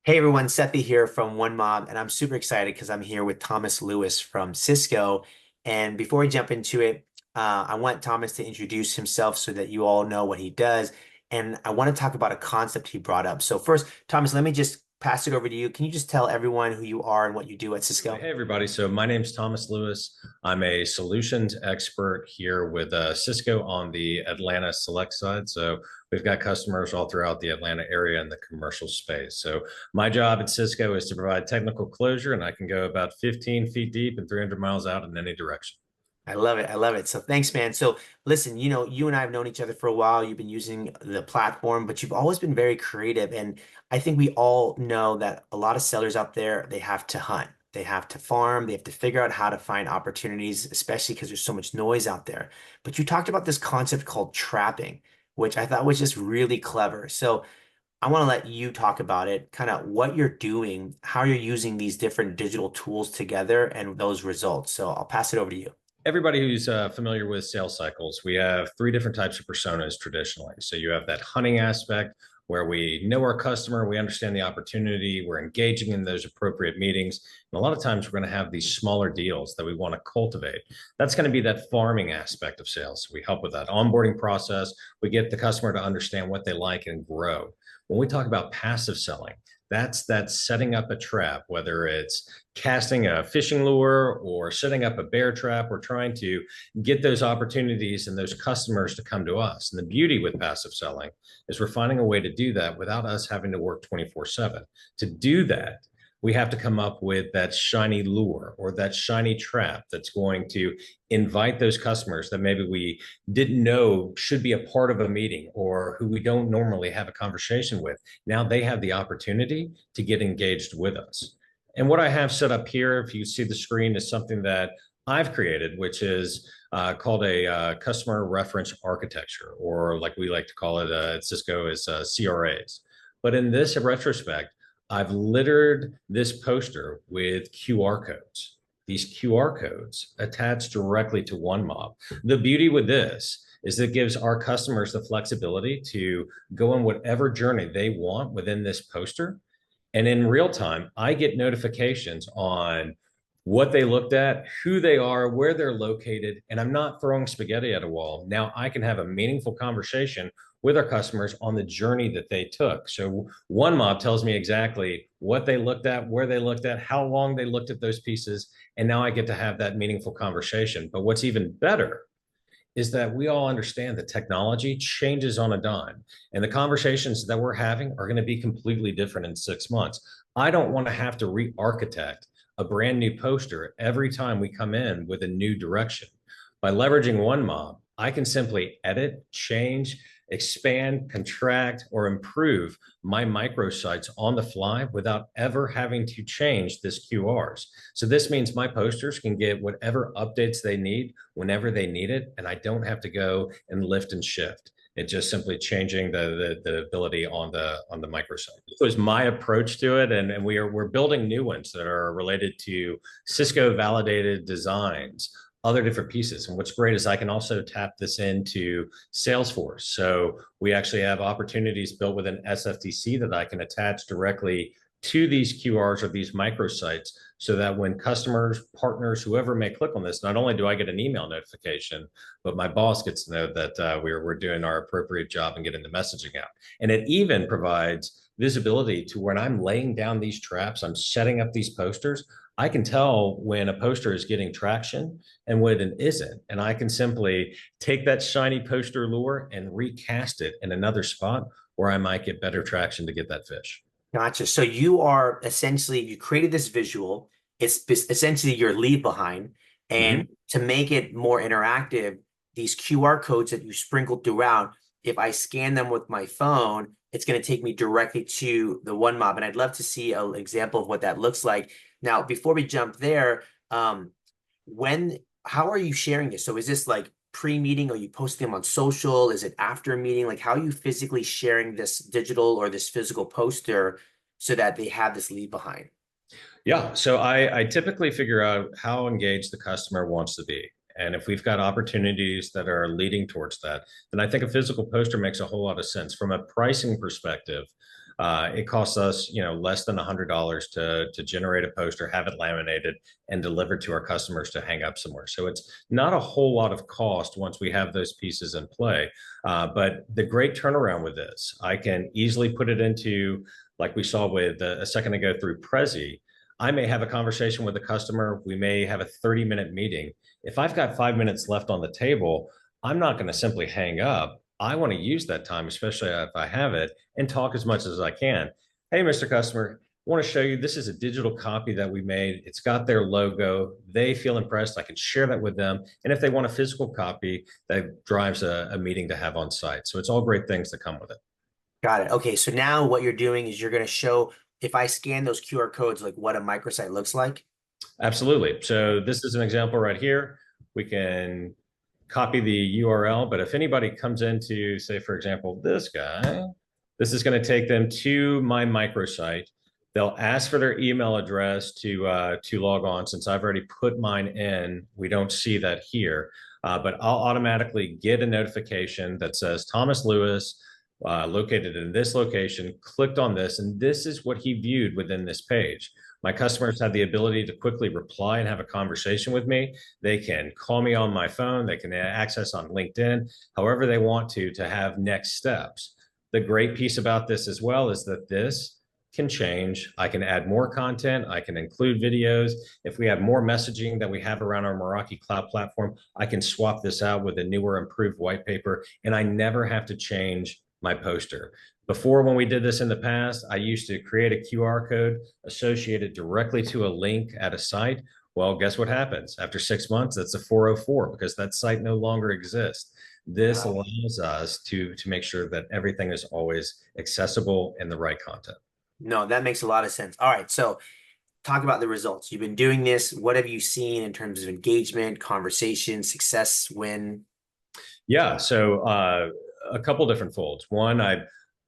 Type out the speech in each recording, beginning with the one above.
Hey everyone, Sethi here from OneMob, and I'm super excited because I'm here with Thomas Lewis from Cisco. And before we jump into it, I want Thomas to introduce himself so that you all know what he does. And I want to talk about a concept he brought up. So first, Thomas, let me just pass it over to you. Can you just tell everyone who you are and what you do at Absolutely. Cisco? Hey, everybody. So my name's Thomas Lewis. I'm a solutions expert here with Cisco on the Atlanta Select side. So we've got customers all throughout the Atlanta area in the commercial space. So my job at Cisco is to provide technical closure, and I can go about 15 feet deep and 300 miles out in any direction. I love it. I love it. So thanks, man. So listen, you and I have known each other for a while. You've been using the platform, but you've always been very creative. And I think we all know that a lot of sellers out there, they have to hunt, they have to farm, they have to figure out how to find opportunities, especially because there's so much noise out there. But you talked about this concept called trapping, which I thought was just really clever. So I want to let you talk about it, kind of what you're doing, how you're using these different digital tools together and those results. So I'll pass it over to you. Everybody who's familiar with sales cycles, we have three different types of personas traditionally. So you have that hunting aspect where we know our customer, we understand the opportunity, we're engaging in those appropriate meetings. And a lot of times we're going to have these smaller deals that we want to cultivate. That's going to be that farming aspect of sales. We help with that onboarding process. We get the customer to understand what they like and grow. When we talk about passive selling, that's that setting up a trap, whether it's casting a fishing lure or setting up a bear trap. We're trying to get those opportunities and those customers to come to us. And the beauty with passive selling is we're finding a way to do that without us having to work 24/7. To do that, we have to come up with that shiny lure or that shiny trap that's going to invite those customers that maybe we didn't know should be a part of a meeting or who we don't normally have a conversation with. Now they have the opportunity to get engaged with us. And what I have set up here, if you see the screen, is something that I've created, which is called a customer reference architecture, or like we like to call it at Cisco is CRAs. But in this retrospect, I've littered this poster with QR codes. These QR codes attach directly to OneMob. The beauty with this is it gives our customers the flexibility to go on whatever journey they want within this poster. And in real time, I get notifications on what they looked at, who they are, where they're located, and I'm not throwing spaghetti at a wall. Now I can have a meaningful conversation with our customers on the journey that they took. So OneMob tells me exactly what they looked at, where they looked at, how long they looked at those pieces, and now I get to have that meaningful conversation. But what's even better is that we all understand that technology changes on a dime, and the conversations that we're having are going to be completely different in 6 months. I don't want to have to re-architect a brand new poster every time we come in with a new direction. By leveraging OneMob, I can simply edit, change, expand, contract, or improve my microsites on the fly without ever having to change this QRs. So this means my posters can get whatever updates they need whenever they need it, and I don't have to go and lift and shift. It's just simply changing the ability on the microsite. This was my approach to it, and we're building new ones that are related to Cisco validated designs, other different pieces. And what's great is I can also tap this into Salesforce. So we actually have opportunities built with an SFTC that I can attach directly to these QRs or these microsites so that when customers, partners, whoever may click on this, not only do I get an email notification, but my boss gets to know that we're doing our appropriate job and getting the messaging out. And it even provides visibility to when I'm laying down these traps, I'm setting up these posters. I can tell when a poster is getting traction and when it isn't. And I can simply take that shiny poster lure and recast it in another spot where I might get better traction to get that fish. Gotcha. So you are essentially, you created this visual. Essentially your leave behind. And Mm-hmm. to make it more interactive, these QR codes that you sprinkled throughout, if I scan them with my phone, it's going to take me directly to the OneMob. And I'd love to see an example of what that looks like. Now, before we jump there, when, how are you sharing this? So is this like pre-meeting? Are you posting them on social? Is it after a meeting? Like how are you physically sharing this digital or this physical poster so that they have this leave behind? Yeah. So I typically figure out how engaged the customer wants to be. And if we've got opportunities that are leading towards that, then I think a physical poster makes a whole lot of sense. From a pricing perspective, It costs us, less than $100 to generate a poster, have it laminated, and delivered to our customers to hang up somewhere. So it's not a whole lot of cost once we have those pieces in play. But the great turnaround with this, I can easily put it into, like we saw with a second ago through Prezi. I may have a conversation with a customer. We may have a 30-minute meeting. If I've got 5 minutes left on the table, I'm not going to simply hang up. I want to use that time, especially if I have it, and talk as much as I can. Hey, Mr. Customer, I want to show you this is a digital copy that we made. It's got their logo. They feel impressed. I can share that with them. And if they want a physical copy, that drives a meeting to have on site. So it's all great things that come with it. Got it. Okay, so now what you're doing is you're going to show if I scan those QR codes, like what a microsite looks like. Absolutely. So this is an example right here. We can copy the URL, but if anybody comes into, say, for example, this guy, this is going to take them to my microsite. They'll ask for their email address to log on. Since I've already put mine in, we don't see that here, but I'll automatically get a notification that says Thomas Lewis, located in this location, clicked on this, and this is what he viewed within this page. My customers have the ability to quickly reply and have a conversation with me. They can call me on my phone. They can access on LinkedIn, however they want to have next steps. The great piece about this as well is that this can change. I can add more content. I can include videos. If we have more messaging that we have around our Meraki cloud platform, I can swap this out with a newer, improved white paper, and I never have to change my poster. Before, when we did this in the past, I used to create a QR code associated directly to a link at a site. Well, guess what happens? After 6 months, that's a 404 because that site no longer exists. This Got it. allows us to make sure that everything is always accessible and the right content. No, that makes a lot of sense. All right, so talk about the results. You've been doing this. What have you seen in terms of engagement, conversation, success, win? Yeah, so a couple different folds. One,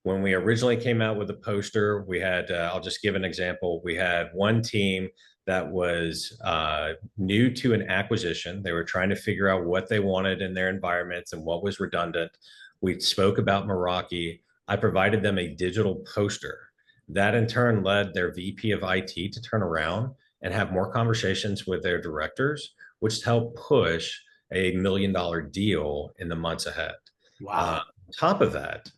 when we originally came out with the poster, we had I'll just give an example. We had one team that was new to an acquisition. They were trying to figure out what they wanted in their environments and what was redundant. We spoke about Meraki. I provided them a digital poster. That in turn led their VP of IT to turn around and have more conversations with their directors, which helped push $1 million deal in the months ahead. Wow. On top of that,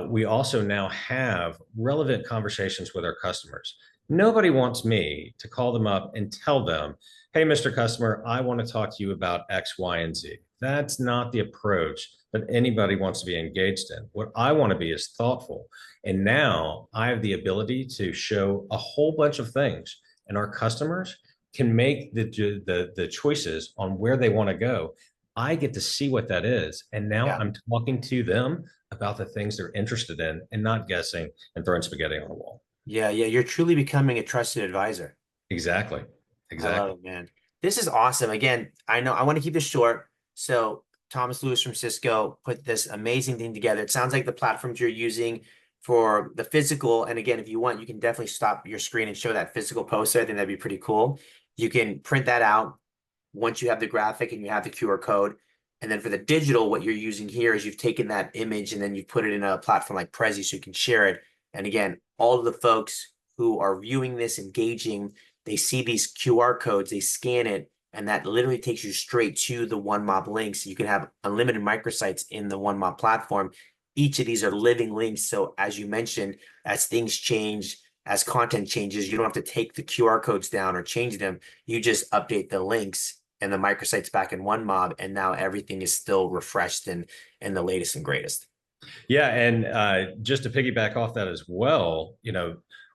we also now have relevant conversations with our customers. Nobody wants me to call them up and tell them, hey, Mr. Customer, I want to talk to you about X, Y, and Z. That's not the approach that anybody wants to be engaged in. What I want to be is thoughtful. And now I have the ability to show a whole bunch of things, and our customers can make the choices on where they want to go. I get to see what that is. And now Yeah. I'm talking to them about the things they're interested in and not guessing and throwing spaghetti on the wall. Yeah, yeah. You're truly becoming a trusted advisor. Exactly. I love Exactly. it, man. This is awesome. Again, I know I want to keep this short. So Thomas Lewis from Cisco put this amazing thing together. It sounds like the platforms you're using for the physical, and again, if you want, you can definitely stop your screen and show that physical poster. I think that'd be pretty cool. You can print that out once you have the graphic and you have the QR code. And then for the digital, what you're using here is you've taken that image and then you've put it in a platform like Prezi so you can share it. And again, all of the folks who are viewing this, engaging, they see these QR codes, they scan it, and that literally takes you straight to the OneMob links. You can have unlimited microsites in the OneMob platform. Each of these are living links. So as you mentioned, as things change, as content changes, you don't have to take the QR codes down or change them. You just update the links and the microsites back in OneMob, and now everything is still refreshed and the latest and greatest. Yeah, and just to piggyback off that as well,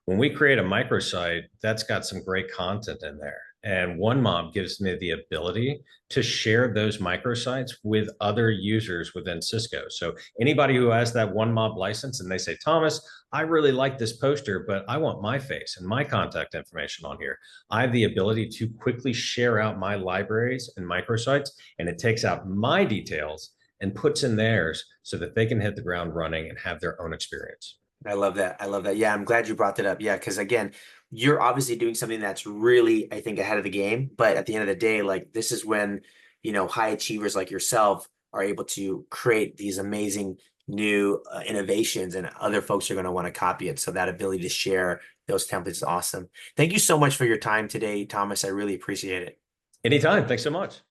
when we create a microsite, that's got some great content in there. And OneMob gives me the ability to share those microsites with other users within Cisco. So anybody who has that OneMob license and they say, Thomas, I really like this poster, but I want my face and my contact information on here. I have the ability to quickly share out my libraries and microsites, and it takes out my details and puts in theirs so that they can hit the ground running and have their own experience. I love that. I love that. Yeah, I'm glad you brought that up. Yeah, because again, you're obviously doing something that's really, I think, ahead of the game. But at the end of the day, like this is when, high achievers like yourself are able to create these amazing new innovations, and other folks are going to want to copy it. So that ability to share those templates is awesome. Thank you so much for your time today, Thomas. I really appreciate it. Anytime. Thanks so much.